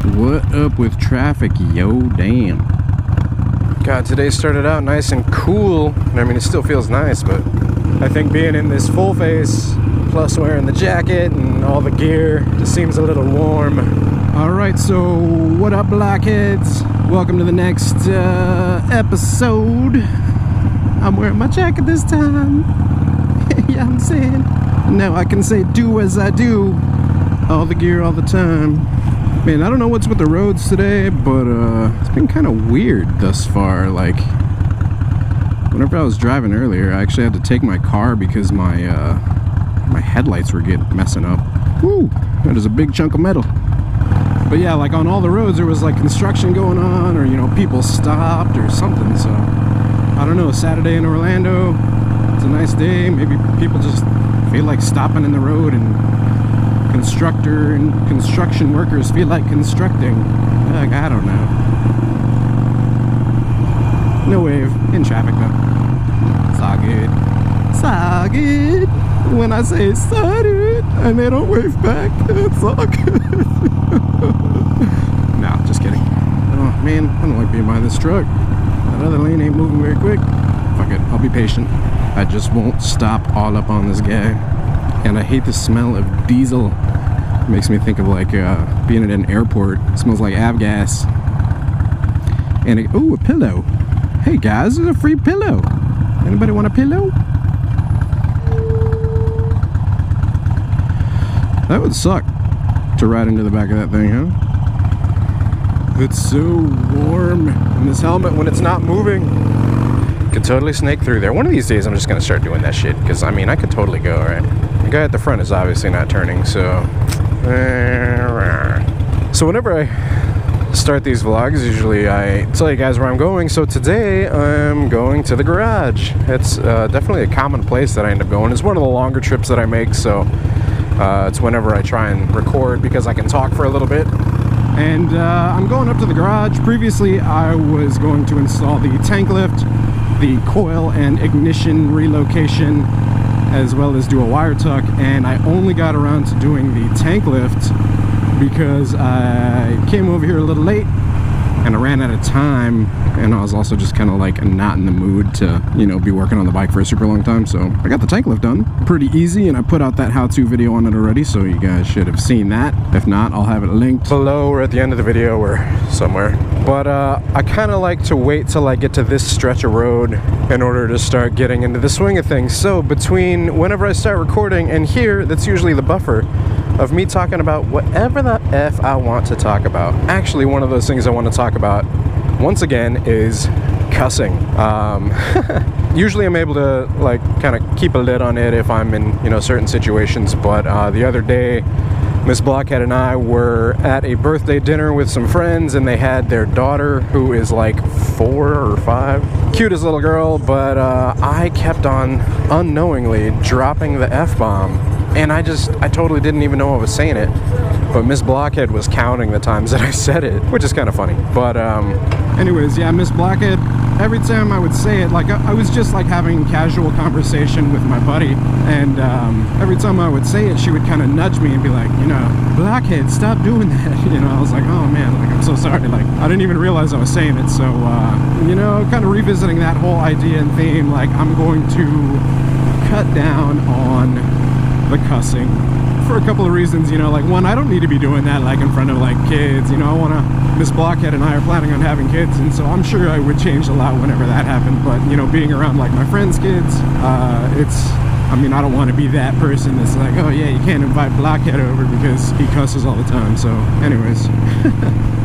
What up with traffic, yo? Damn. God, today started out nice and cool. I mean, it still feels nice, but I think being in this full face, plus wearing the jacket and all the gear, just seems a little warm. Alright, so what up, Blockheads? Welcome to the next episode. I'm wearing my jacket this time. Yeah, I'm saying. Now I can say do as I do. All the gear all the time. Man, I don't know what's with the roads today, but it's been kind of weird thus far. Like, whenever I was driving earlier, I actually had to take my car because my headlights were messing up. Woo! That is a big chunk of metal. But yeah, like on all the roads, there was like construction going on, or people stopped or something. So I don't know. Saturday in Orlando, it's a nice day. Maybe people just feel like stopping in the road, and construction workers feel like constructing. Like, I don't know. No wave in traffic though. It's all good. It's all good. When I say started and they don't wave back, it's all good. Nah, just kidding. Oh man, I don't like being behind this truck. That other lane ain't moving very quick. Fuck it, I'll be patient. I just won't stop all up on this guy. And I hate the smell of diesel. It makes me think of like being at an airport. It smells like avgas. And ooh, a pillow. Hey guys, there's a free pillow. Anybody want a pillow? That would suck to ride into the back of that thing, huh? It's so warm. And this helmet, when it's not moving, could totally snake through there. One of these days I'm just gonna start doing that shit, because I mean I could totally go, right? The guy at the front is obviously not turning, so whenever I start these vlogs, usually I tell you guys where I'm going. So today I'm going to the garage. It's definitely a common place that I end up going. It's one of the longer trips that I make, so it's whenever I try and record because I can talk for a little bit. And I'm going up to the garage. Previously I was going to install the tank lift, the coil and ignition relocation, as well as do a wire tuck, and I only got around to doing the tank lift because I came over here a little late and I ran out of time, and I was also just kind of like not in the mood to be working on the bike for a super long time. So I got the tank lift done pretty easy, and I put out that how-to video on it already, so you guys should have seen that. If not, I'll have it linked below or at the end of the video or somewhere. But I kind of like to wait till I get to this stretch of road in order to start getting into the swing of things. So between whenever I start recording and here, that's usually the buffer of me talking about whatever the F I want to talk about. Actually, one of those things I want to talk about, once again, is cussing. Usually I'm able to like kind of keep a lid on it if I'm in certain situations, but the other day Miss Blockhead and I were at a birthday dinner with some friends, and they had their daughter, who is like 4 or 5. Cutest little girl, but I kept on unknowingly dropping the F-bomb, and I totally didn't even know I was saying it. But Miss Blockhead was counting the times that I said it, which is kind of funny. But anyways, yeah, Miss Blockhead, every time I would say it, like I was just like having casual conversation with my buddy, and every time I would say it, she would kind of nudge me and be like, Blockhead, stop doing that. I was like, oh man, like I'm so sorry. Like I didn't even realize I was saying it. So kind of revisiting that whole idea and theme, like I'm going to cut down on the cussing for a couple of reasons. Like one, I don't need to be doing that like in front of like kids. I want to, Miss Blockhead and I are planning on having kids, and so I'm sure I would change a lot whenever that happened. But being around like my friends' kids, I don't want to be that person that's like, oh yeah, you can't invite Blockhead over because he cusses all the time. So anyways,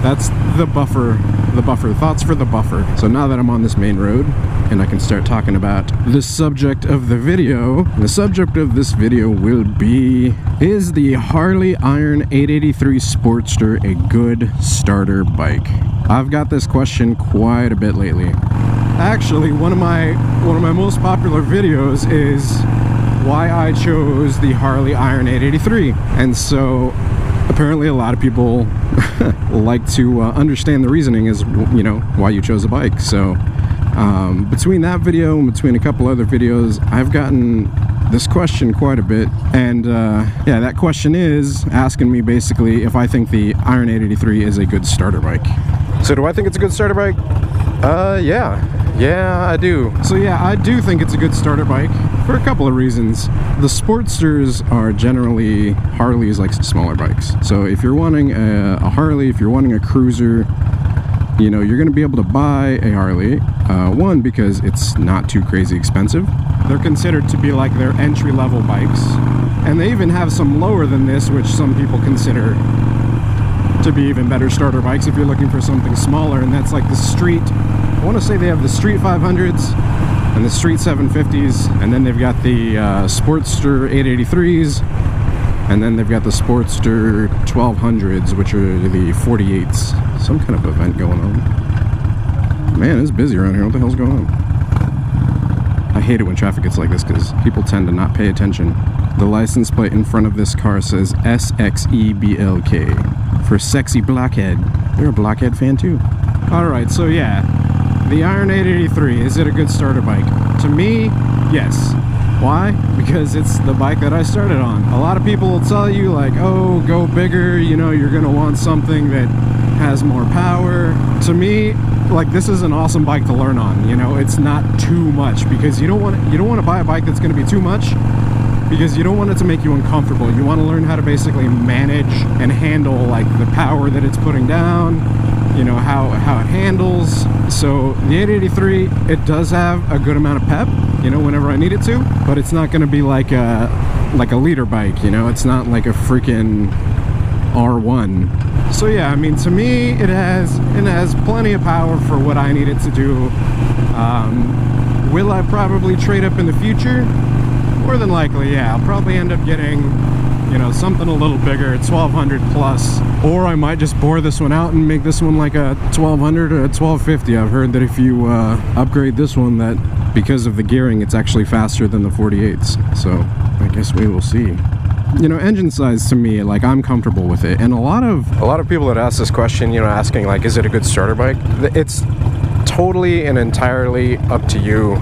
that's the buffer. Thoughts for the buffer. So now that I'm on this main road and I can start talking about the subject of the video, the subject of this video will be, is the Harley Iron 883 Sportster a good starter bike? I've got this question quite a bit lately. Actually, one of my most popular videos is why I chose the Harley Iron 883, and so apparently a lot of people like to understand the reasoning as why you chose a bike. So between that video and between a couple other videos, I've gotten this question quite a bit, and yeah, that question is asking me basically if I think the Iron 883 is a good starter bike. So do I think it's a good starter bike? Yeah, I do. So yeah, I do think it's a good starter bike for a couple of reasons. The Sportsters are generally Harley's like smaller bikes. So if you're wanting a Harley, if you're wanting a cruiser, you know, you're going to be able to buy a Harley. One, because it's not too crazy expensive. They're considered to be like their entry-level bikes. And they even have some lower than this, which some people consider to be even better starter bikes if you're looking for something smaller, and that's like the street. I want to say they have the street 500s and the street 750s, and then they've got the Sportster 883s, and then they've got the Sportster 1200s, which are the 48s. Some kind of event going on. Man, it's busy around here. What the hell's going on? I hate it when traffic gets like this because people tend to not pay attention. The license plate in front of this car says SXEBLK for Sexy Blockhead. You're a Blockhead fan too. Alright, so yeah, the Iron 883, is it a good starter bike? To me, yes. Why? Because it's the bike that I started on. A lot of people will tell you like, oh, go bigger, you know, you're gonna want something that has more power. To me, like, this is an awesome bike to learn on. You know, it's not too much, because you don't want to buy a bike that's going to be too much, because you don't want it to make you uncomfortable. You want to learn how to basically manage and handle like the power that it's putting down, you know, how it handles. So the 883, it does have a good amount of pep, you know, whenever I need it to, but it's not going to be like a leader bike, you know. It's not like a freaking R1. So yeah, I mean, to me, it has plenty of power for what I need it to do. Will I probably trade up in the future? More than likely, yeah. I'll probably end up getting, you know, something a little bigger, 1200 plus, or I might just bore this one out and make this one like a 1200 or a 1250. I've heard that if you upgrade this one, that because of the gearing, it's actually faster than the 48s. So I guess we will see. You know, engine size, to me, like, I'm comfortable with it. And a lot of people that ask this question, you know, asking like, is it a good starter bike? It's totally and entirely up to you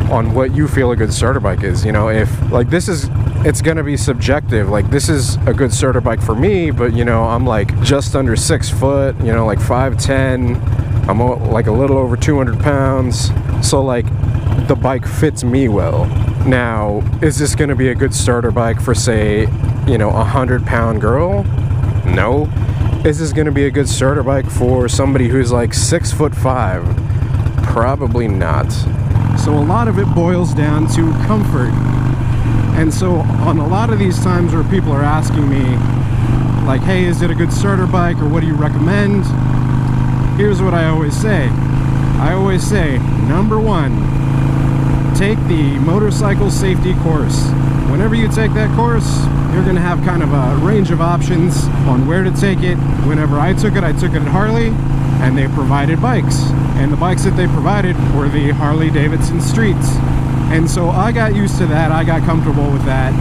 on what you feel a good starter bike is. You know, if like it's gonna be subjective. Like, this is a good starter bike for me, but you know, I'm like just under 6 foot, you know, like 5'10". I'm like a little over 200 pounds. So like, the bike fits me well. Now, is this going to be a good starter bike for, say, you know, a 100-pound girl? No. Is this going to be a good starter bike for somebody who's like 6'5"? Probably not. So a lot of it boils down to comfort. And so on a lot of these times where people are asking me, like, hey, is it a good starter bike, or what do you recommend? Here's what I always say. I always say, number one, take the motorcycle safety course. Whenever you take that course, you're going to have kind of a range of options on where to take it. Whenever I took it at Harley, and they provided bikes. And the bikes that they provided were the Harley Davidson Streets. And so I got used to that. I got comfortable with that.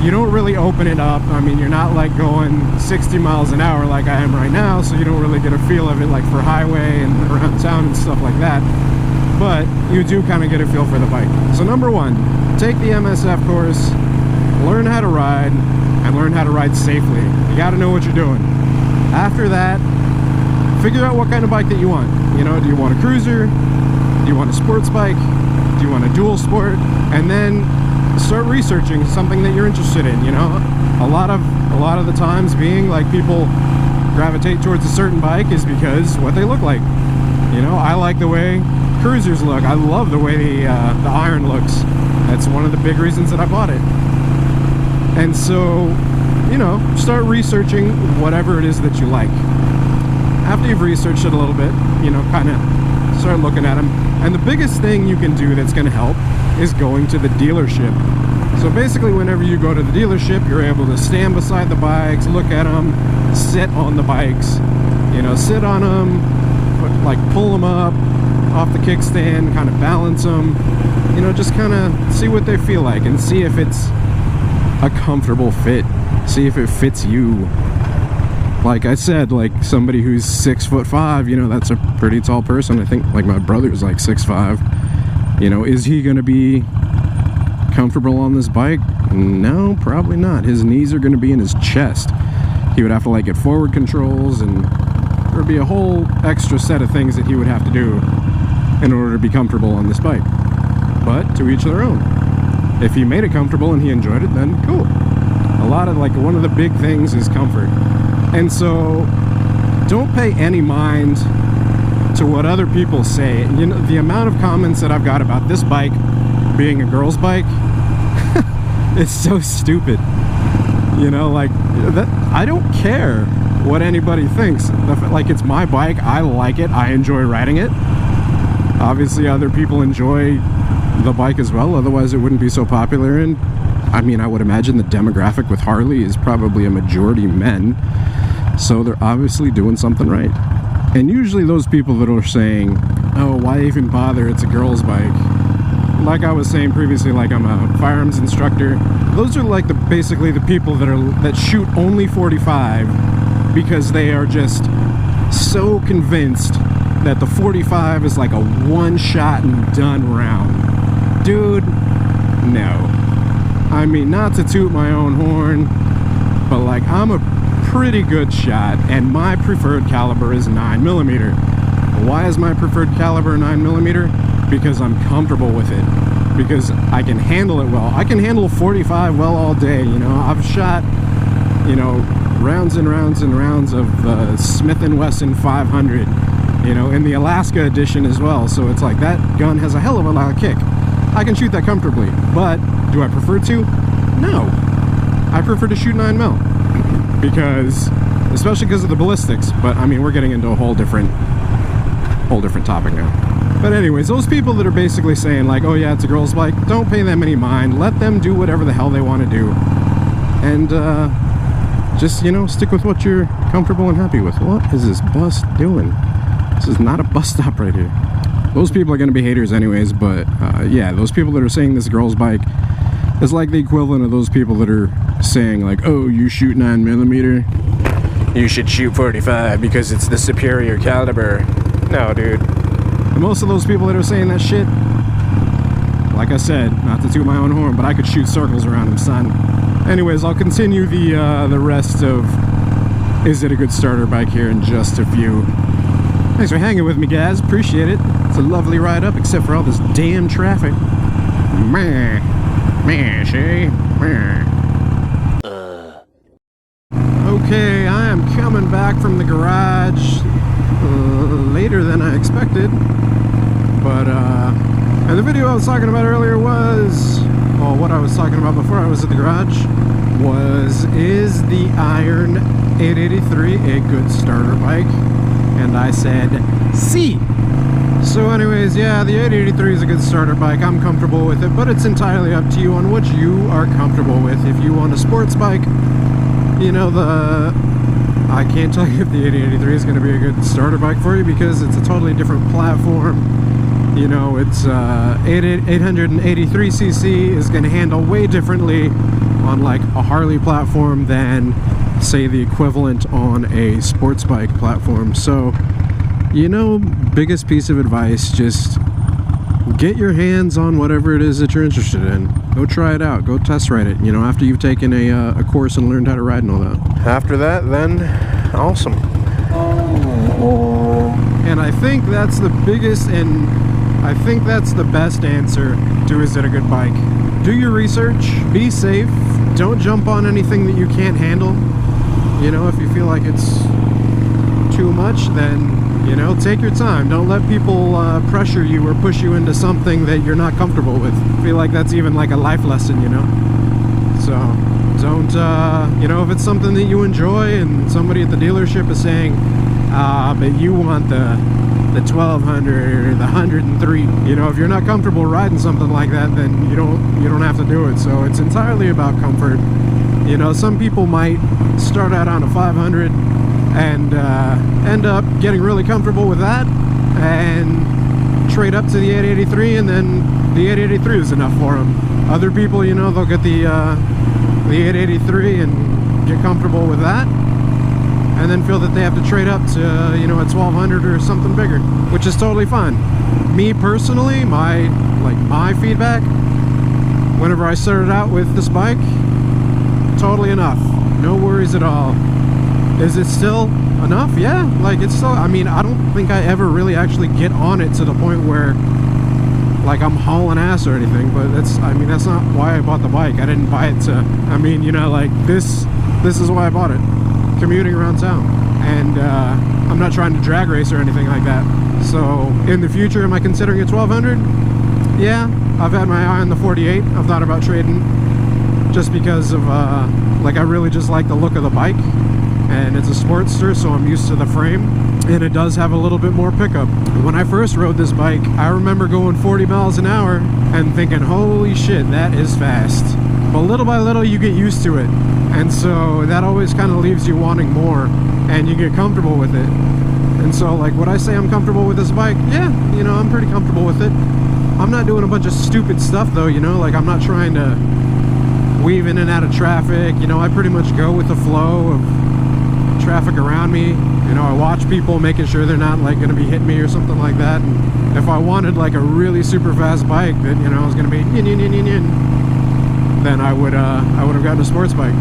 You don't really open it up. I mean, you're not like going 60 miles an hour like I am right now, so you don't really get a feel of it like for highway and around town and stuff like that. But you do kind of get a feel for the bike. So number one, take the MSF course, learn how to ride, and learn how to ride safely. You got to know what you're doing. After that, figure out what kind of bike that you want. You know, do you want a cruiser? Do you want a sports bike? Do you want a dual sport? And then start researching something that you're interested in. You know, a lot of the times being like people gravitate towards a certain bike is because what they look like. You know, I like the way cruisers look. I love the way the Iron looks. That's one of the big reasons that I bought it. And so, you know, start researching whatever it is that you like. After you've researched it a little bit, you know, kind of start looking at them. And the biggest thing you can do that's going to help is going to the dealership. So basically, whenever you go to the dealership, you're able to stand beside the bikes, look at them, sit on the bikes, you know, sit on them, like pull them up off the kickstand, kind of balance them, you know, just kind of see what they feel like and see if it's a comfortable fit, see if it fits you. Like I said, like somebody who's 6'5", you know, that's a pretty tall person. I think like my brother's like 6'5". You know, is he going to be comfortable on this bike? No, probably not. His knees are going to be in his chest. He would have to like get forward controls, and there would be a whole extra set of things that he would have to do in order to be comfortable on this bike. But to each their own. If he made it comfortable and he enjoyed it, then cool. A lot of, like, one of the big things is comfort. And so don't pay any mind to what other people say. You know, the amount of comments that I've got about this bike being a girl's bike, it's so stupid. You know, like, that, I don't care what anybody thinks. Like, it's my bike, I like it, I enjoy riding it. Obviously other people enjoy the bike as well, otherwise it wouldn't be so popular. And I mean, I would imagine the demographic with Harley is probably a majority men, so they're obviously doing something right. And usually those people that are saying, oh, why even bother, it's a girl's bike, like I was saying previously, like I'm a firearms instructor, those are like basically the people that shoot only 45 because they are just so convinced that the 45 is like a one-shot and done round. Dude, no. I mean, not to toot my own horn, but like, I'm a pretty good shot, and my preferred caliber is 9mm. Why is my preferred caliber 9mm? Because I'm comfortable with it. Because I can handle it well. I can handle 45 well all day, you know. I've shot, you know, rounds and rounds and rounds of Smith & Wesson 500, you know, in the Alaska edition as well. So it's like, that gun has a hell of a lot of kick. I can shoot that comfortably, but do I prefer to? No. I prefer to shoot 9mm because, especially because of the ballistics. But I mean, we're getting into a whole different topic now. But anyways, those people that are basically saying like, oh yeah, it's a girl's bike, don't pay them any mind. Let them do whatever the hell they want to do, and just, you know, stick with what you're comfortable and happy with. What is this bus doing? This is not a bus stop right here. Those people are going to be haters anyways, but yeah, those people that are saying this girl's bike is like the equivalent of those people that are saying like, oh, you shoot 9mm, you should shoot 45 because it's the superior caliber. No, dude. And most of those people that are saying that shit, like I said, not to toot my own horn, but I could shoot circles around them, son. Anyways, I'll continue the rest of Is It a Good Starter Bike here in just a few. Thanks for hanging with me, guys. Appreciate it. It's a lovely ride up, except for all this damn traffic. Meh. Meh, see? Meh. Okay, I am coming back from the garage later than I expected. But, and the video I was talking about earlier was, well, what I was talking about before I was at the garage was, is the Iron 883 a good starter bike? And I said, C. So anyways, yeah, the 883 is a good starter bike. I'm comfortable with it, but it's entirely up to you on what you are comfortable with. If you want a sports bike, you know, I can't tell you if the 883 is going to be a good starter bike for you because it's a totally different platform. You know, it's 883cc is going to handle way differently on like a Harley platform than, say, the equivalent on a sports bike platform. So, you know, biggest piece of advice, just get your hands on whatever it is that you're interested in. Go try it out. Go test ride it, you know, after you've taken a course and learned how to ride and all that. After that, then, awesome. And I think that's the biggest, and I think that's the best answer to is it a good bike. Do your research, be safe, don't jump on anything that you can't handle. You know, if you feel like it's too much, then, you know, take your time. Don't let people pressure you or push you into something that you're not comfortable with. I feel like that's even like a life lesson, you know? So, don't, you know, if it's something that you enjoy and somebody at the dealership is saying, but you want the 1200 or the 103, you know, if you're not comfortable riding something like that, then you don't have to do it. So it's entirely about comfort. You know, some people might start out on a 500 and end up getting really comfortable with that and trade up to the 883, and then the 883 is enough for them. Other people, you know, they'll get the 883 and get comfortable with that, and then feel that they have to trade up to, you know, a 1200 or something bigger, which is totally fine. Me personally, my feedback, whenever I started out with this bike, totally enough. No worries at all. Is it still enough? Yeah, like it's still, I mean, I don't think I ever really actually get on it to the point where like I'm hauling ass or anything, but that's, I mean, that's not why I bought the bike. I didn't buy it to, I mean, you know, like this is why I bought it. Commuting around town. And I'm not trying to drag race or anything like that. So in the future, am I considering a 1200? Yeah, I've had my eye on the 48. I've thought about trading just because of like I really just like the look of the bike, and it's a Sportster, so I'm used to the frame, and it does have a little bit more pickup. When I first rode this bike, I remember going 40 miles an hour and thinking, holy shit, that is fast. But little by little you get used to it, and so that always kind of leaves you wanting more, and you get comfortable with it. And so like, would I say I'm comfortable with this bike? Yeah, you know, I'm pretty comfortable with it. I'm not doing a bunch of stupid stuff though, you know, like I'm not trying to weave in and out of traffic. You know, I pretty much go with the flow of traffic around me. You know, I watch people, making sure they're not like gonna be hitting me or something like that. And if I wanted like a really super fast bike that, you know, was gonna be then I would have gotten a sports bike.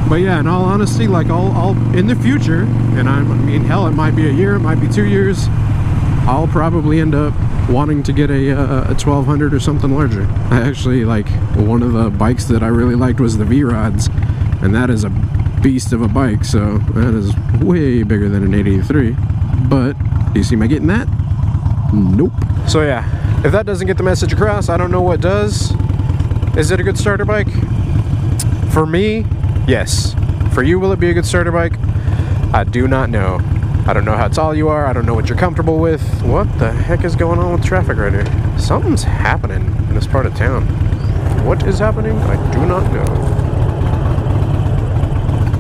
But yeah, in all honesty, like I'll in the future, and I mean, hell, it might be a year, it might be 2 years, I'll probably end up wanting to get a 1200 or something larger. I actually, like, one of the bikes that I really liked was the V-Rods, and that is a beast of a bike, so that is way bigger than an 883. But do you see me getting that? Nope. So yeah, if that doesn't get the message across, I don't know what does. Is it a good starter bike? For me, yes. For you, will it be a good starter bike? I do not know. I don't know how tall you are. I don't know what you're comfortable with. What the heck is going on with traffic right here? Something's happening in this part of town. What is happening? I do not know.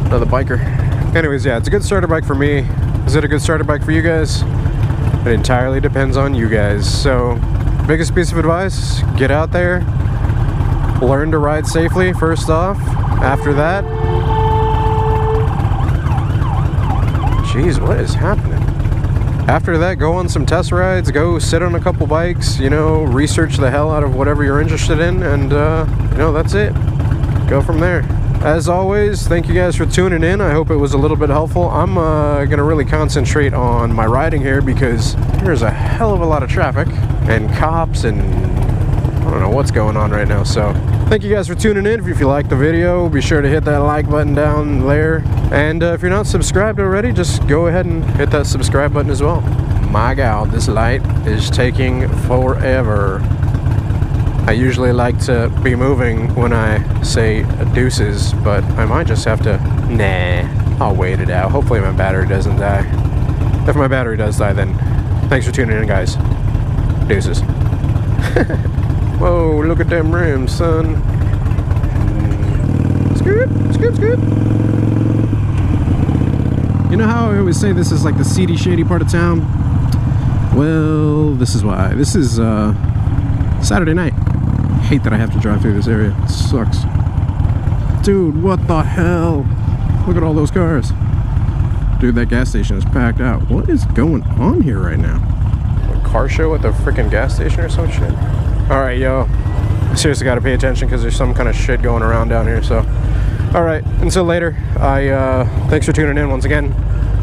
Another biker. Anyways, yeah, it's a good starter bike for me. Is it a good starter bike for you guys? It entirely depends on you guys. So, biggest piece of advice, get out there. Learn to ride safely, first off. After that, jeez, what is happening? After that, go on some test rides, go sit on a couple bikes, you know, research the hell out of whatever you're interested in, and, you know, that's it. Go from there. As always, thank you guys for tuning in. I hope it was a little bit helpful. I'm going to really concentrate on my riding here because there's a hell of a lot of traffic and cops and I don't know what's going on right now. So thank you guys for tuning in. If you liked the video, be sure to hit that like button down there. And if you're not subscribed already, just go ahead and hit that subscribe button as well. My God, this light is taking forever. I usually like to be moving when I say deuces, but I might just have to, nah, I'll wait it out. Hopefully my battery doesn't die. If my battery does die, then thanks for tuning in, guys. Deuces. Whoa, look at them rims, son. Scoop, scoop, scoop. You know how I always say this is like the seedy, shady part of town? Well, this is why. This is Saturday night. I hate that I have to drive through this area. It sucks. Dude, what the hell? Look at all those cars. Dude, that gas station is packed out. What is going on here right now? A car show at the freaking gas station or some shit? Alright, yo. Seriously gotta pay attention because there's some kind of shit going around down here, so. Alright, until later. Thanks for tuning in once again.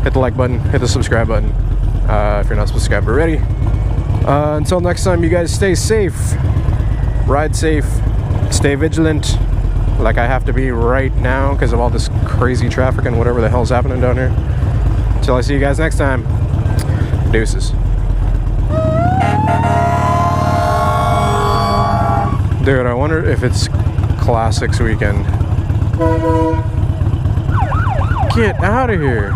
Hit the like button, hit the subscribe button. If you're not subscribed already. Until next time, you guys stay safe. Ride safe, stay vigilant, like I have to be right now because of all this crazy traffic and whatever the hell's happening down here. Until I see you guys next time, deuces. Dude, I wonder if it's Classics weekend. Get out of here.